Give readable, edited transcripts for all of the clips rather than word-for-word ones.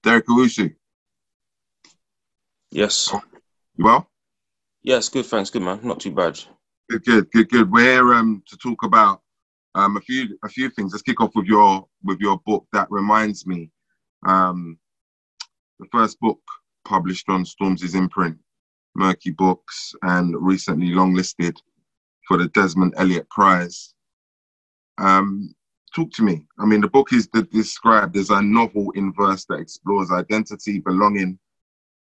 Derek Owusu. Yes. You well? Yes, good, thanks. Good, man. Not too bad. Good. We're here to talk about a few things. Let's kick off with your book. That reminds me, the first book published on Stormzy's imprint, Murky Books, and recently longlisted for the Desmond Elliott Prize. Talk to me. I mean, the book is described as a novel in verse that explores identity, belonging,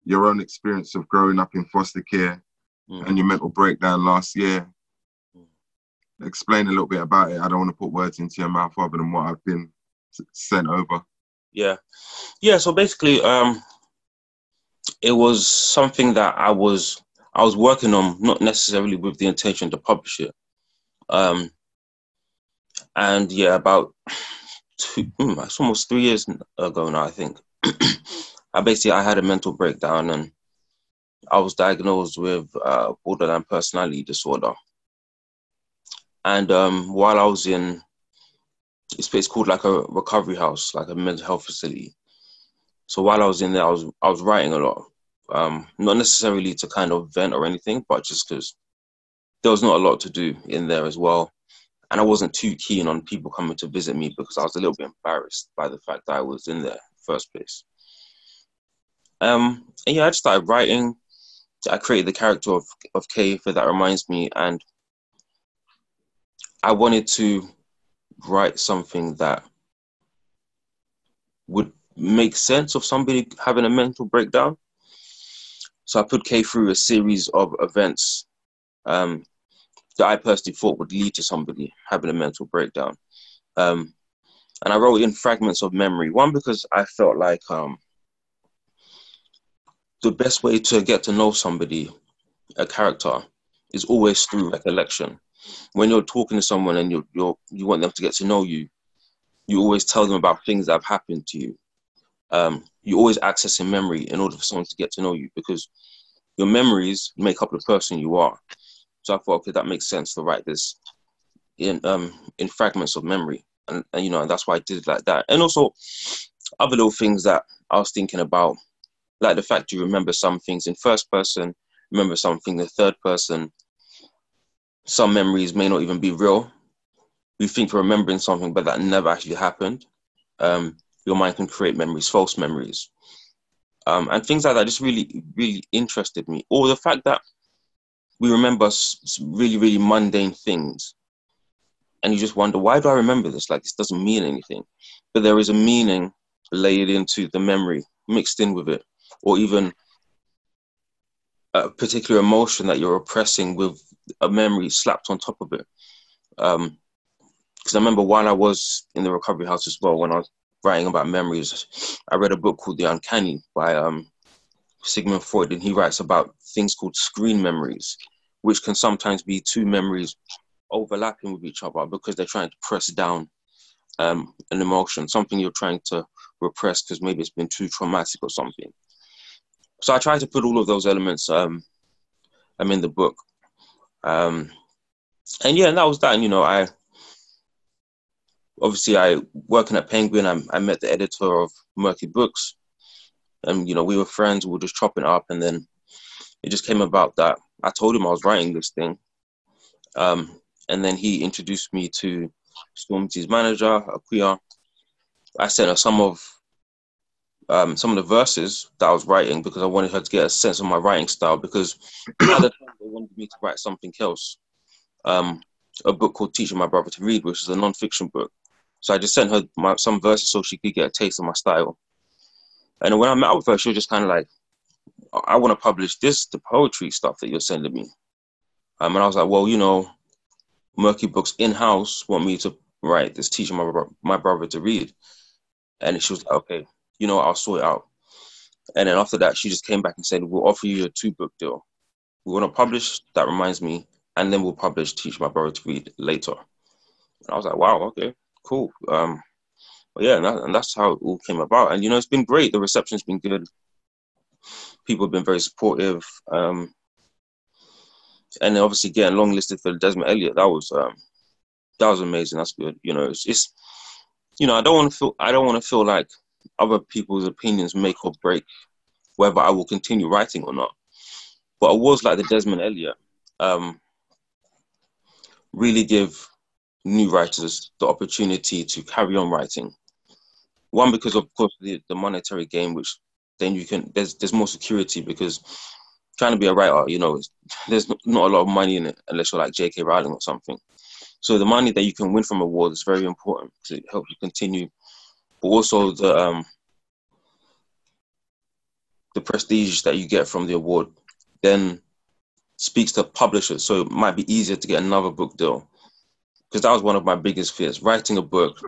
your own experience of growing up in foster care, and your mental breakdown last year. Explain a little bit about it. I don't want to put words into your mouth other than what I've been sent over. Yeah. So basically, it was something that I was working on, not necessarily with the intention to publish it. And yeah, about it's almost 3 years ago now, I think. I had a mental breakdown and I was diagnosed with borderline personality disorder. And while I was in, it's called like a recovery house, like a mental health facility. So while I was in there, I was writing a lot, not necessarily to kind of vent or anything, but just because there was not a lot to do in there as well. And I wasn't too keen on people coming to visit me because I was a little bit embarrassed by the fact that I was in there in the first place. And yeah, I just started writing. I created the character of Kay for That Reminds Me, and I wanted to write something that would make sense of somebody having a mental breakdown. So I put Kay through a series of events that I personally thought would lead to somebody having a mental breakdown. And I wrote in fragments of memory. One, because I felt like the best way to get to know somebody, a character, is always through recollection. When you're talking to someone and you want them to get to know you, you always tell them about things that have happened to you. You always access in memory in order for someone to get to know you, because your memories make up the person you are. So I thought, okay, that makes sense to write this in fragments of memory, and that's why I did it like that. And also other little things that I was thinking about, like the fact you remember some things in first person, remember something in third person. Some memories may not even be real. You think you're remembering something, but that never actually happened. Your mind can create memories, false memories, and things like that just really, really interested me. Or the fact that we remember really, really mundane things, and you just wonder, why do I remember this? Like, this doesn't mean anything. But there is a meaning layered into the memory, mixed in with it, or even a particular emotion that you're oppressing with a memory slapped on top of it. Because I remember while I was in the recovery house as well, when I was writing about memories, I read a book called The Uncanny by Sigmund Freud, and he writes about things called screen memories, which can sometimes be two memories overlapping with each other because they're trying to press down an emotion, something you're trying to repress because maybe it's been too traumatic or something. So I try to put all of those elements in the book. And yeah, and that was that. And, I working at Penguin, I met the editor of Murky Books, and, we were friends, we were just chopping it up, and then it just came about that I told him I was writing this thing. And then he introduced me to Stormzy's manager, Akuya. I sent her some of the verses that I was writing because I wanted her to get a sense of my writing style, because at the time they wanted me to write something else, a book called Teaching My Brother to Read, which is a non-fiction book. So I just sent her some verses so she could get a taste of my style. And when I met up with her, she was just kind of like, I want to publish the poetry stuff that you're sending me. And I was like, well, Murky Books in-house want me to write this Teaching My Brother to Read. And she was like, okay, I'll sort it out. And then after that, she just came back and said, we'll offer you a 2-book deal. We want to publish That Reminds Me, and then we'll publish Teach My Brother to Read later. And I was like, wow, okay, cool. But yeah, and that's how it all came about. And, it's been great. The reception's been good. People have been very supportive. And then obviously getting longlisted for the Desmond Elliott, that was amazing. That's good. It's I don't want to feel like other people's opinions make or break whether I will continue writing or not. But awards like the Desmond Elliott really give new writers the opportunity to carry on writing. One, because of course the monetary gain, which then you can, there's more security, because trying to be a writer, you know, there's not a lot of money in it unless you're like J.K. Rowling or something. So the money that you can win from awards is very important to help you continue. But also the prestige that you get from the award then speaks to publishers. So it might be easier to get another book deal. Because that was one of my biggest fears, writing a book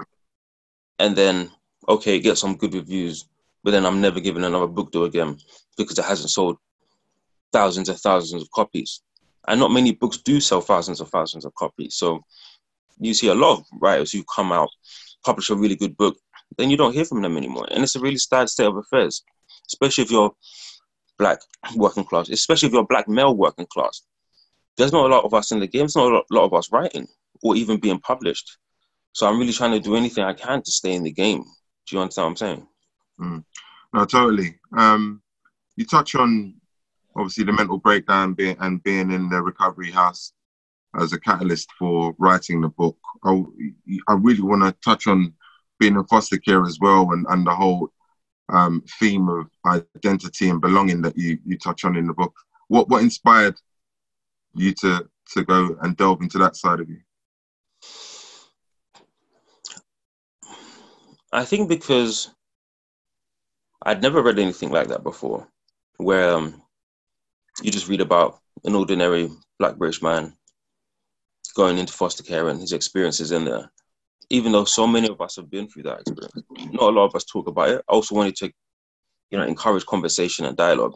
and then, okay, get some good reviews, but then I'm never giving another book deal again because it hasn't sold thousands and thousands of copies. And not many books do sell thousands and thousands of copies. So you see a lot of writers who come out, publish a really good book, then you don't hear from them anymore. And it's a really sad state of affairs, especially if you're Black working class, especially if you're Black male working class. There's not a lot of us in the game. There's not a lot of us writing or even being published. So I'm really trying to do anything I can to stay in the game. Do you understand what I'm saying? No, totally. You touch on, obviously, the mental breakdown being in the recovery house as a catalyst for writing the book. I really want to touch on being in foster care as well, and the whole theme of identity and belonging that you touch on in the book. What inspired you to go and delve into that side of you? I think because I'd never read anything like that before, where you just read about an ordinary Black British man going into foster care and his experiences in there. Even though so many of us have been through that experience, not a lot of us talk about it. I also wanted to, encourage conversation and dialogue.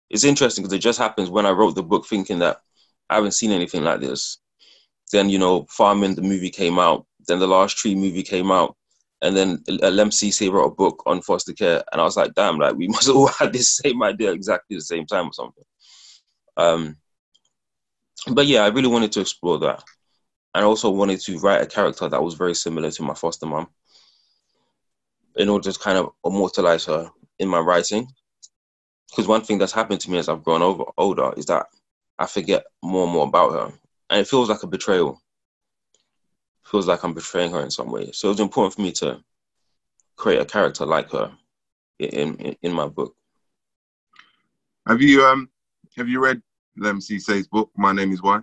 It's interesting because it just happens when I wrote the book thinking that I haven't seen anything like this. Then, Farming, the movie came out. Then the Last Tree movie came out. And then LMCC wrote a book on foster care. And I was like, damn, like we must have all had this same idea exactly the same time or something. But yeah, I really wanted to explore that. And I also wanted to write a character that was very similar to my foster mom in order to kind of immortalize her in my writing. Because one thing that's happened to me as I've grown older is that I forget more and more about her. And it feels like a betrayal. It feels like I'm betraying her in some way. So it was important for me to create a character like her in my book. Have you read Lem Cisse's book, My Name Is Why?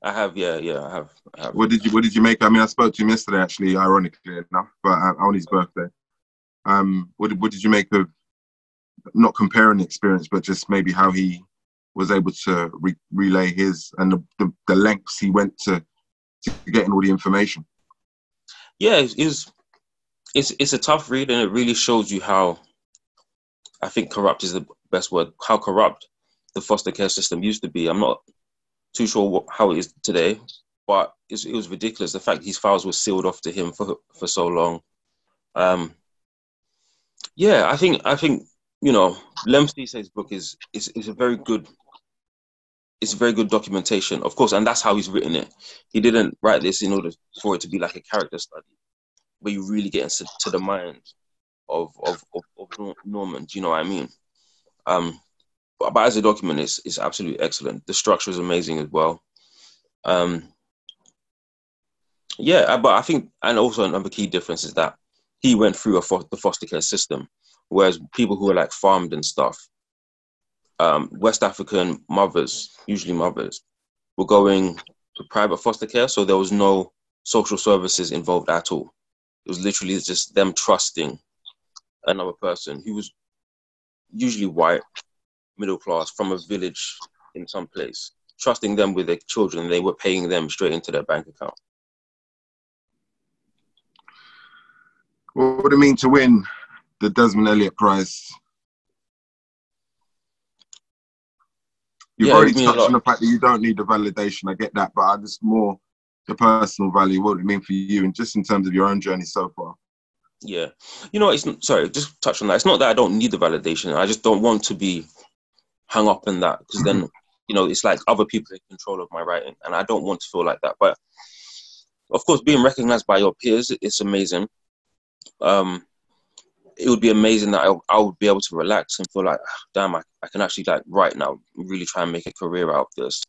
I have, yeah, I have. What did you make? I mean, I spoke to him yesterday, actually, ironically enough, but on his birthday. What did you make of, not comparing the experience, but just maybe how he was able to relay his and the lengths he went to getting all the information? Yeah, it's a tough read, and it really shows you how, I think corrupt is the best word, how corrupt the foster care system used to be. I'm not too sure how it is today, but it was ridiculous. The fact his files were sealed off to him for so long. Yeah, I think Lem Cisse's book is a very good. It's a very good documentation, of course, and that's how he's written it. He didn't write this in order for it to be like a character study, where you really get into the mind of Norman. Do you know what I mean? But as a document, it's absolutely excellent. The structure is amazing as well. Yeah, but I think, and also another key difference is that he went through the foster care system, whereas people who are like farmed and stuff, West African mothers, usually mothers, were going to private foster care, so there was no social services involved at all. It was literally just them trusting another person who was usually white, middle class, from a village in some place, trusting them with their children. They were paying them straight into their bank account. What would it mean to win the Desmond Elliott Prize? You've already touched on the fact that you don't need the validation. I get that, but I just more the personal value. What would it mean for you, and just in terms of your own journey so far? Yeah, just touch on that. It's not that I don't need the validation. I just don't want to be hung up in that, because then, it's like other people take control of my writing, and I don't want to feel like that. But of course, being recognized by your peers, it's amazing. it would be amazing that I would be able to relax and feel like, damn, I can actually like write now, really try and make a career out of this.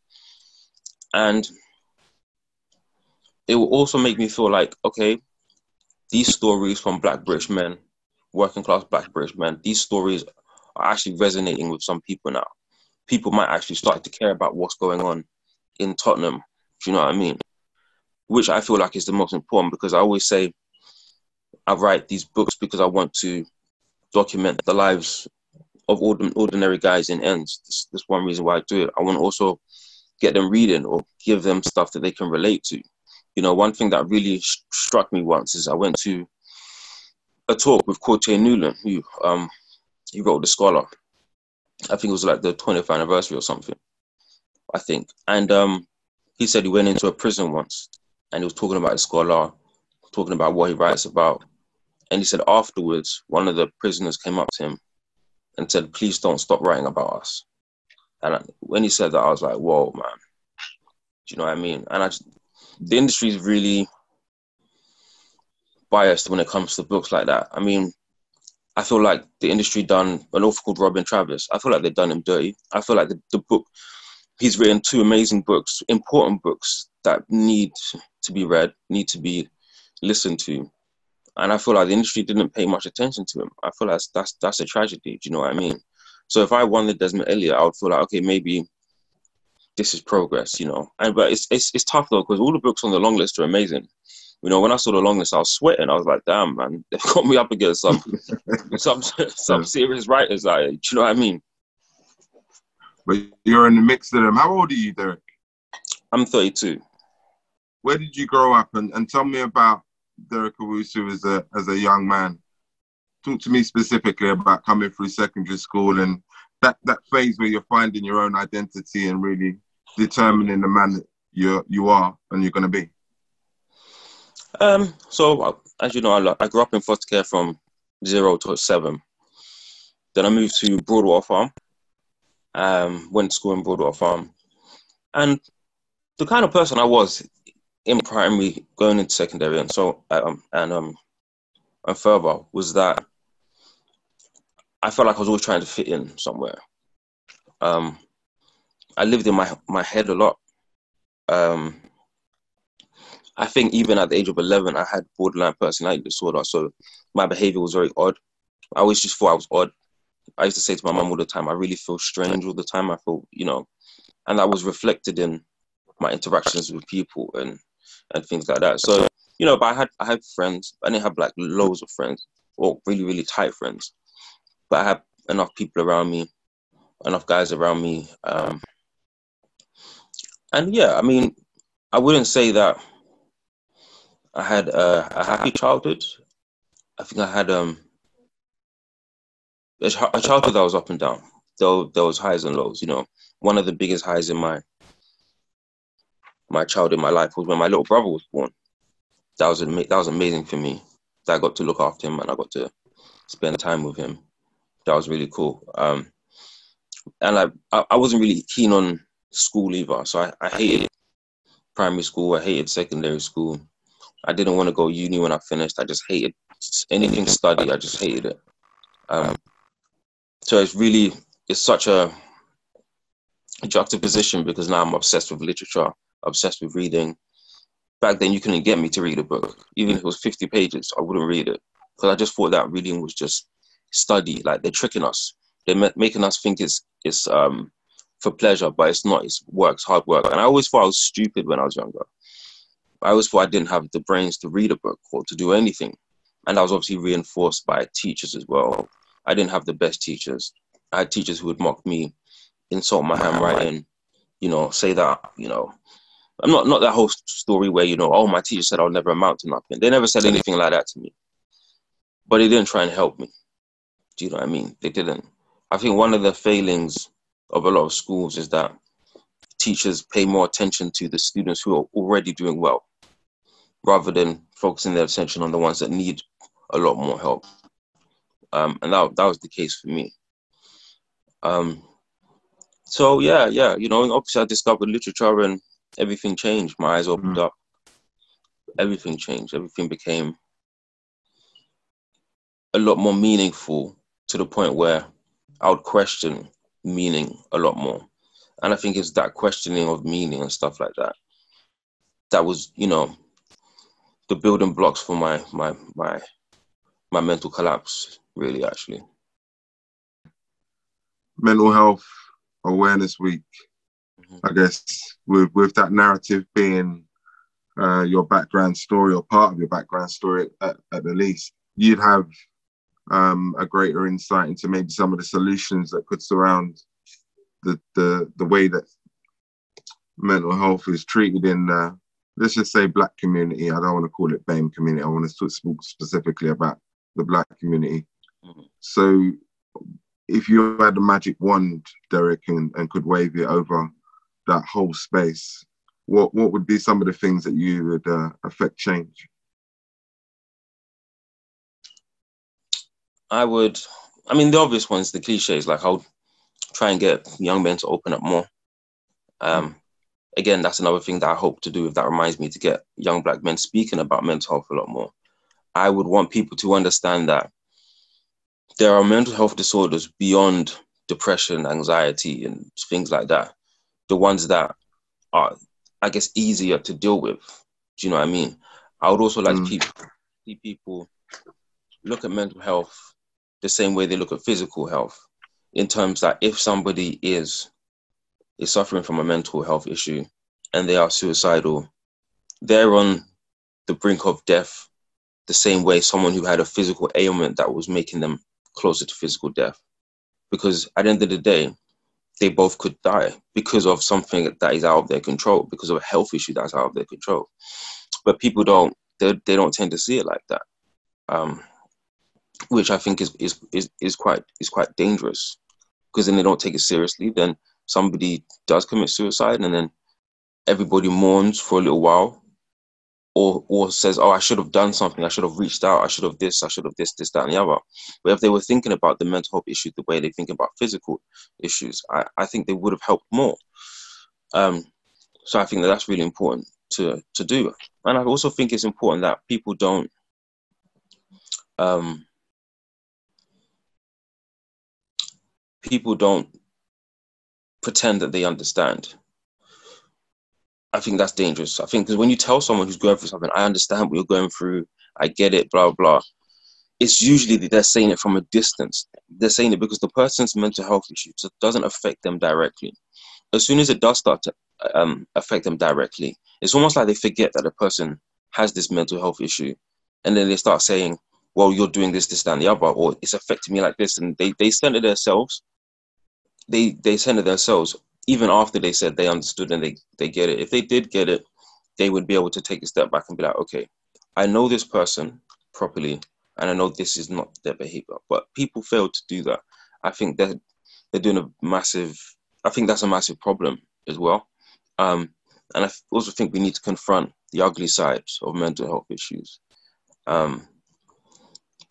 And it will also make me feel like, okay, these stories from Black British men, working class Black British men, these stories are actually resonating with some people now. People might actually start to care about what's going on in Tottenham. Do you know what I mean? Which I feel like is the most important, because I always say I write these books because I want to document the lives of ordinary guys in ends. That's one reason why I do it. I want to also get them reading or give them stuff that they can relate to. You know, one thing that really struck me once is I went to a talk with Corte Newland, who he wrote The Scholar. I think it was like the 20th anniversary or something, I think. And he said he went into a prison once and he was talking about The Scholar, talking about what he writes about. And he said afterwards, one of the prisoners came up to him and said, please don't stop writing about us. And when he said that, I was like, whoa, man. Do you know what I mean? And the industry is really biased when it comes to books like that. I mean, I feel like the industry done an author called Robin Travis. I feel like they've done him dirty. I feel like the book, he's written 2 amazing books, important books that need to be read, need to be listened to. And I feel like the industry didn't pay much attention to him. I feel like that's a tragedy. Do you know what I mean? So if I won the Desmond Elliott, I would feel like, okay, maybe this is progress, you know. But it's tough though, because all the books on the long list are amazing. You know, when I saw the long list, I was sweating. I was like, damn, man, they've got me up against some serious writers. Like, do you know what I mean? But you're in the mix of them. How old are you, Derek? I'm 32. Where did you grow up? And tell me about Derek Owusu as a young man. Talk to me specifically about coming through secondary school and that phase where you're finding your own identity and really determining the man that you are and you're going to be. So as you know, I grew up in foster care from 0 to 7. Then I moved to Broadwater Farm. Went to school in Broadwater Farm, and the kind of person I was in primary, going into secondary, and further, was that I felt like I was always trying to fit in somewhere. I lived in my head a lot. I think even at the age of 11, I had borderline personality disorder, so my behavior was very odd. I always just thought I was odd. I used to say to my mum all the time, I really feel strange all the time. I feel, you know, and that was reflected in my interactions with people and things like that. So, you know, but I had friends. I didn't have like loads of friends or really, really tight friends, but I had enough people around me, enough guys around me. And yeah, I mean, I wouldn't say that I had a happy childhood. I think I had a childhood that was up and down. There was highs and lows. You know, one of the biggest highs in my childhood, my life, was when my little brother was born. That was amazing for me. That I got to look after him and I got to spend time with him. That was really cool. And I wasn't really keen on school either. So I hated primary school. I hated secondary school. I didn't want to go uni when I finished. I just hated anything study. I just hated it. So it's such a juxtaposition, because now I'm obsessed with literature, obsessed with reading. Back then, you couldn't get me to read a book. Even if it was 50 pages, I wouldn't read it, because I just thought that reading was just study. Like, they're tricking us. They're making us think it's for pleasure, but it's not. It's work, it's hard work. And I always thought I was stupid when I was younger. I always thought I didn't have the brains to read a book or to do anything. And that was obviously reinforced by teachers as well. I didn't have the best teachers. I had teachers who would mock me, insult my handwriting, you know, say that, you know, I'm not that whole story where, you know, oh, my teacher said I'll never amount to nothing. They never said anything like that to me. But they didn't try and help me. Do you know what I mean? They didn't. I think one of the failings of a lot of schools is that teachers pay more attention to the students who are already doing well, rather than focusing their attention on the ones that need a lot more help. And that was the case for me. So yeah, you know, and obviously I discovered literature and everything changed. My eyes opened up. Everything changed. Everything became a lot more meaningful, to the point where I would question meaning a lot more. And I think it's that questioning of meaning and stuff like that that was, you know, the building blocks for my mental collapse, really, actually. Mental Health Awareness Week, I guess, with that narrative being your background story, or part of your background story at the least, you'd have a greater insight into maybe some of the solutions that could surround the way that mental health is treated in, let's just say, Black community. I don't want to call it BAME community. I want to speak specifically about the Black community. So if you had a magic wand, Derek, and could wave it over that whole space, what would be some of the things that you would affect change? I mean, the obvious ones, the cliches, like I would try and get young men to open up more. Again, that's another thing that I hope to do, if that reminds me, to get young Black men speaking about mental health a lot more. I would want people to understand that there are mental health disorders beyond depression, anxiety, and things like that. The ones that are, I guess, easier to deal with. Do you know what I mean? I would also like to see people look at mental health the same way they look at physical health, in terms that if somebody is suffering from a mental health issue and they are suicidal, they're on the brink of death the same way someone who had a physical ailment that was making them closer to physical death. Because at the end of the day, they both could die because of something that is out of their control, because of a health issue that's out of their control. But people don't tend to see it like that, which I think is quite dangerous, because then they don't take it seriously. Then somebody does commit suicide, and then everybody mourns for a little while, or says, oh, I should have done something, I should have reached out, I should have this, that, and the other. But if they were thinking about the mental health issue the way they think about physical issues, I think they would have helped more. So I think that that's really important to do. And I also think it's important that people don't pretend that they understand. I think that's dangerous. I think because when you tell someone who's going through something, I understand what you're going through, I get it, blah, blah, it's usually that they're saying it from a distance. They're saying it because the person's mental health issue doesn't affect them directly. As soon as it does start to affect them directly, it's almost like they forget that the person has this mental health issue. And then they start saying, well, you're doing this, that, and the other, or it's affecting me like this. And they center themselves. They center themselves even after they said they understood and they get it. If they did get it, they would be able to take a step back and be like, okay, I know this person properly, and I know this is not their behavior. But people fail to do that. I think they're doing I think that's a massive problem as well. And I also think we need to confront the ugly side of mental health issues,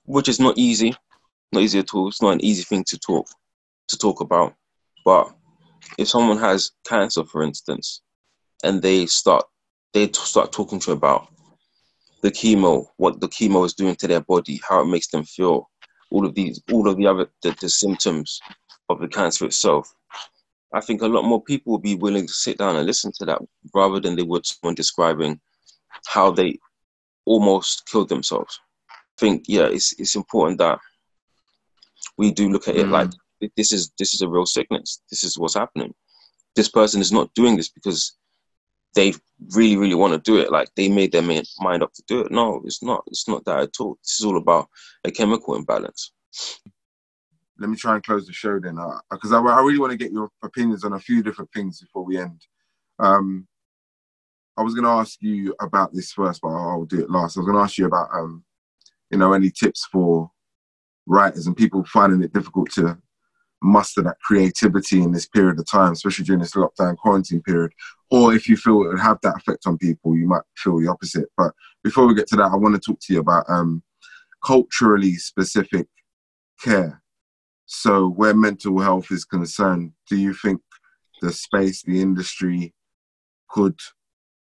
which is not easy at all. It's not an easy thing to talk about. But if someone has cancer, for instance, and they start talking to you about the chemo, what the chemo is doing to their body, how it makes them feel, all of the other the symptoms of the cancer itself, I think a lot more people will be willing to sit down and listen to that, rather than they would someone describing how they almost killed themselves. I think, yeah, it's important that we do look at it like this is a real sickness. This is what's happening. This person is not doing this because they really, really want to do it. Like they made their mind up to do it. No, it's not. It's not that at all. This is all about a chemical imbalance. Let me try and close the show then, because I really want to get your opinions on a few different things before we end. I was going to ask you about this first, but I'll do it last. I was going to ask you about, any tips for writers and people finding it difficult to muster that creativity in this period of time, especially during this lockdown quarantine period, or if you feel it would have that effect on people, you might feel the opposite. But before we get to that, I want to talk to you about culturally specific care. So where mental health is concerned, do you think the space, the industry could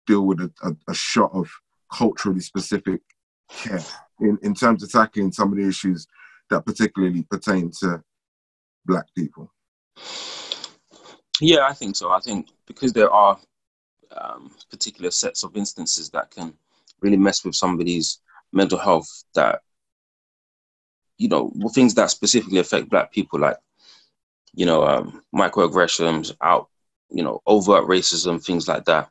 deal with a shot of culturally specific care? in terms of tackling some of the issues that particularly pertain to Black people? Yeah, I think so. I think because there are particular sets of instances that can really mess with somebody's mental health, that, you know, things that specifically affect Black people, like, you know, microaggressions, overt racism, things like that.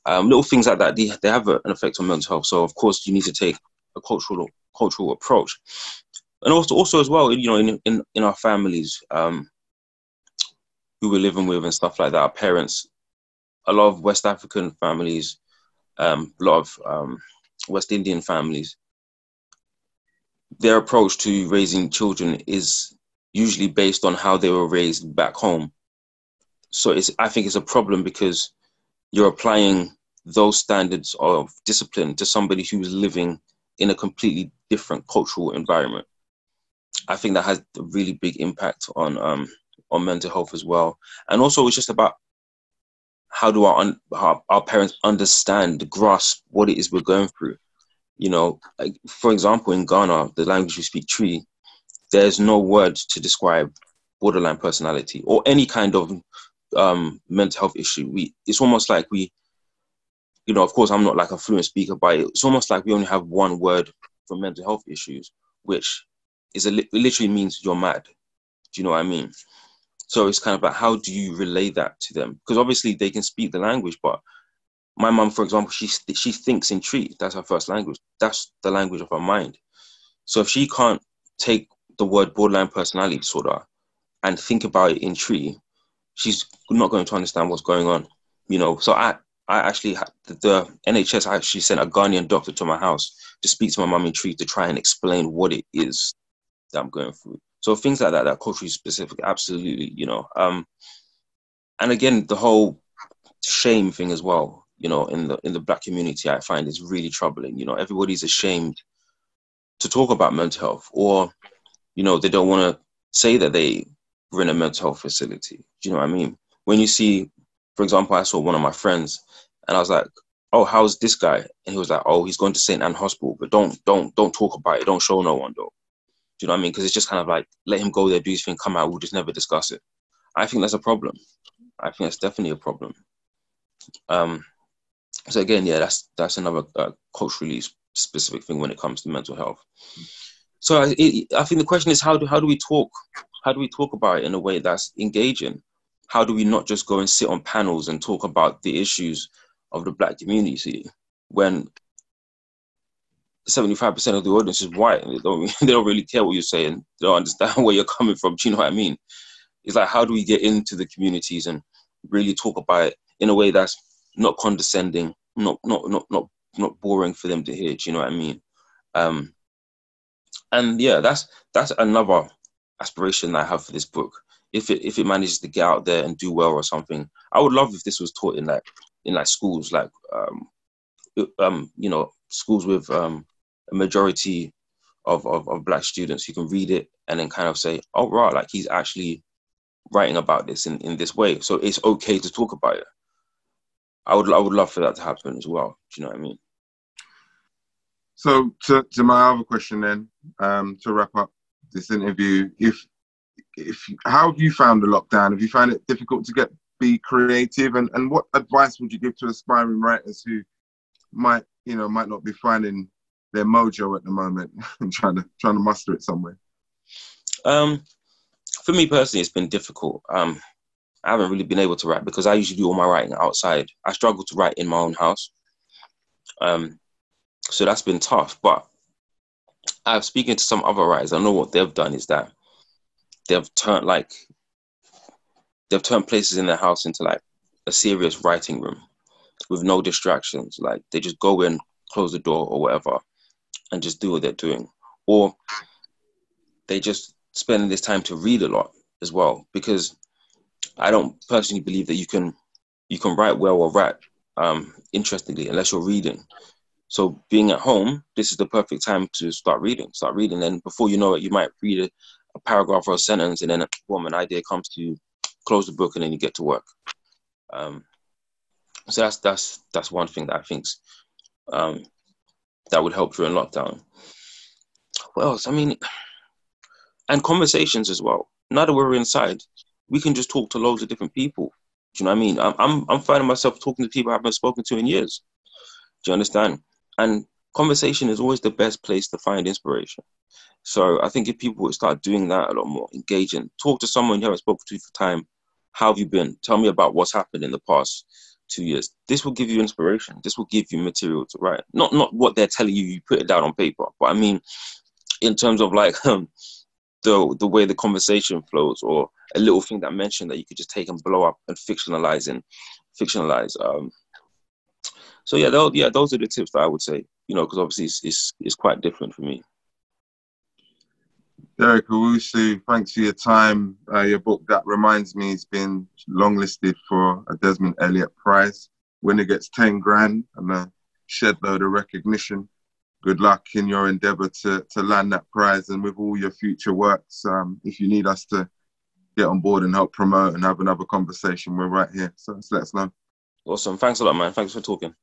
Little things like that, they have an effect on mental health. So of course you need to take a cultural approach, and also as well, you know, in our families, who we're living with and stuff like that, our parents, a lot of West African families, a lot of West Indian families, their approach to raising children is usually based on how they were raised back home. So I think it's a problem because you're applying those standards of discipline to somebody who's living in a completely different cultural environment. I think that has a really big impact on mental health as well. And also it's just about how do our parents understand, grasp what it is we're going through. You know, like, for example, in Ghana, the language we speak, Tree, there's no word to describe borderline personality or any kind of mental health issue. It's almost like we, you know, of course, I'm not like a fluent speaker, but it's almost like we only have one word for mental health issues, which is it literally means you're mad. Do you know what I mean? So it's kind of like, how do you relay that to them? Because obviously they can speak the language, but my mum, for example, she thinks in Tree. That's her first language. That's the language of her mind. So if she can't take the word borderline personality disorder and think about it in Tree, she's not going to understand what's going on. You know, so I actually had the NHS actually sent a Ghanaian doctor to my house to speak to my mum in Tree to try and explain what it is that I'm going through. So things like that, that culturally specific, absolutely, you know. And again, the whole shame thing as well, you know, in the Black community, I find is really troubling. You know, everybody's ashamed to talk about mental health, or, you know, they don't want to say that they were in a mental health facility. Do you know what I mean? When you see, for example, I saw one of my friends and I was like, oh, how's this guy? And he was like, oh, he's going to St. Anne Hospital, but don't talk about it. Don't show no one though. Do you know what I mean? Because it's just kind of like, let him go there, do his thing, come out, we'll just never discuss it. I think that's a problem. I think that's definitely a problem. So again, yeah, that's another culturally specific thing when it comes to mental health. So I think the question is, how do we talk? How do we talk about it in a way that's engaging? How do we not just go and sit on panels and talk about the issues of the Black community when 75% of the audience is white and they don't really care what you're saying. They don't understand where you're coming from. Do you know what I mean? It's like, how do we get into the communities and really talk about it in a way that's not condescending, not boring for them to hear? Do you know what I mean? And yeah, that's another aspiration that I have for this book. If it manages to get out there and do well or something, I would love if this was taught in schools, like you know, schools with a majority of Black students who can read it and then kind of say, oh right, like he's actually writing about this in this way, so it's okay to talk about it. I would love for that to happen as well. Do you know what I mean? So to my other question then, to wrap up this interview, if how have you found the lockdown? Have you found it difficult to be creative, and what advice would you give to aspiring writers who might not be finding their mojo at the moment and trying to muster it somewhere? For me personally, it's been difficult. I haven't really been able to write because I usually do all my writing outside. I struggle to write in my own house. So that's been tough. But I've speaking to some other writers. I know what they've done is that they've turned places in their house into like a serious writing room with no distractions. Like they just go in, close the door or whatever, and just do what they're doing. Or they just spend this time to read a lot as well, because I don't personally believe that you can write well or write interestingly unless you're reading. So being at home, this is the perfect time to start reading. And before you know it, you might read a paragraph or a sentence, and then boom, an idea comes to you, close the book, and then you get to work. So that's one thing that I think that would help during lockdown. what else? I mean, and conversations as well. Now that we're inside, we can just talk to loads of different people. Do you know what I mean? I'm finding myself talking to people I haven't spoken to in years. Do you understand? And conversation is always the best place to find inspiration. So I think if people would start doing that a lot more, engaging, talk to someone you haven't spoken to for time. How have you been? Tell me about what's happened in the past 2 years. This will give you inspiration. This will give you material to write. Not what they're telling you, you put it down on paper. But I mean, in terms of like the way the conversation flows, or a little thing that mentioned that you could just take and blow up and fictionalize. So yeah, those are the tips that I would say. You know, because obviously it's quite different for me. Derek Owusu, thanks for your time. Your book, That Reminds Me, has been longlisted for a Desmond Elliott Prize. Winner gets 10 grand and a shed load of recognition. Good luck in your endeavour to land that prize, and with all your future works. If you need us to get on board and help promote and have another conversation, we're right here. So let us know. Awesome. Thanks a lot, man. Thanks for talking.